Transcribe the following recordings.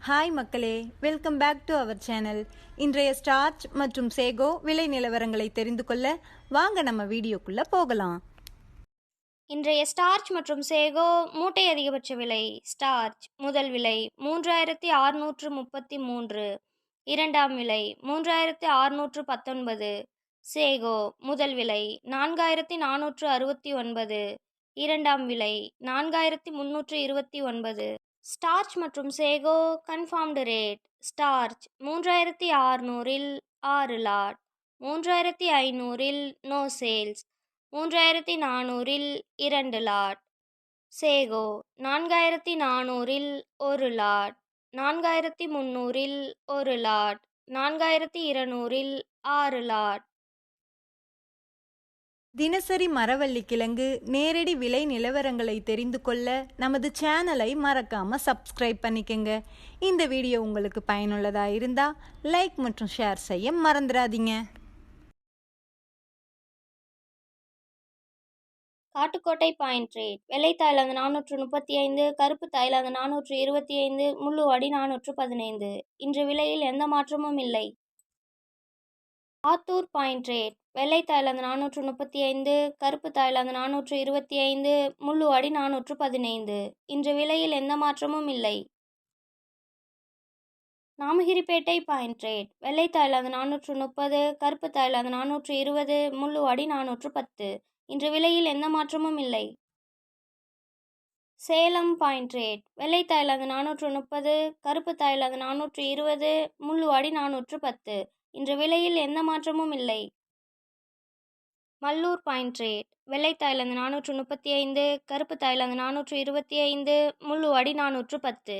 Hi மக்களே, welcome back to our channel. இன்றைய starch மற்றும் சேகோ விலை நிலவரங்களை தெரிந்து கொள்ள வாங்க நம்ம வீடியோக்குள்ள போகலாம். இன்றைய ஸ்டார்ச் மற்றும் சேகோ மூட்டை அதிகபட்ச விலை. ஸ்டார்ச் முதல் விலை 3633, இரண்டாம் விலை 3619. சேகோ முதல் விலை 4469, இரண்டாம் விலை 4329. ஸ்டார்ச் மற்றும் சேகோ கன்ஃபார்ம்டு ரேட். ஸ்டார்ச் 3600-இல் 6 லாட், 3500-இல் நோ சேல்ஸ், 3400-இல் 2 லாட். சேகோ 4400-இல் 1 லாட், 4300-இல் 1 லாட், 4200-இல் 6 லாட். தினசரி மரவள்ளி கிழங்கு நேரடி விலை நிலவரங்களை தெரிந்து கொள்ள நமது சேனலை மறக்காம சப்ஸ்கிரைப் பண்ணிக்கங்க. இந்த வீடியோ உங்களுக்கு பயனுள்ளதா இருந்தா லைக் மற்றும் ஷேர் செய்ய மறந்துடாதீங்க. Kattukottai point rate. வெள்ளை தாய்லாந்து 435, கருப்பு தாய்லாந்து 425, முள்ளுவாடி 415. இன்று விலையில் எந்த மாற்றமும் இல்லை. Attur point rate. வெள்ளை தாய்லாந்து 435, கருப்பு தாய்லாந்து 425, முள்ளுவாடி 415. இன்று விலையில் எந்த மாற்றமும் இல்லை. Namagiripettai point rate. வெள்ளை தாய்லாந்து 430, கருப்பு தாய்லாந்து 420, முள்ளுவாடி 410. இன்று விலையில் எந்த மாற்றமும் இல்லை. Salem point rate. வெள்ளை தாய்லாந்து 430, கருப்பு தாய்லாந்து 420, முள்ளுவாடி 410. இன்று விலையில் எந்த மாற்றமும் இல்லை. Mallur point rate. வெள்ளை தாய்லாந்து 435, கருப்பு தாய்லாந்து 425, முள்ளுவாடி 410.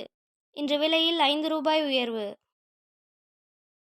இன்று விலையில் 5 ரூபாய் உயர்வு.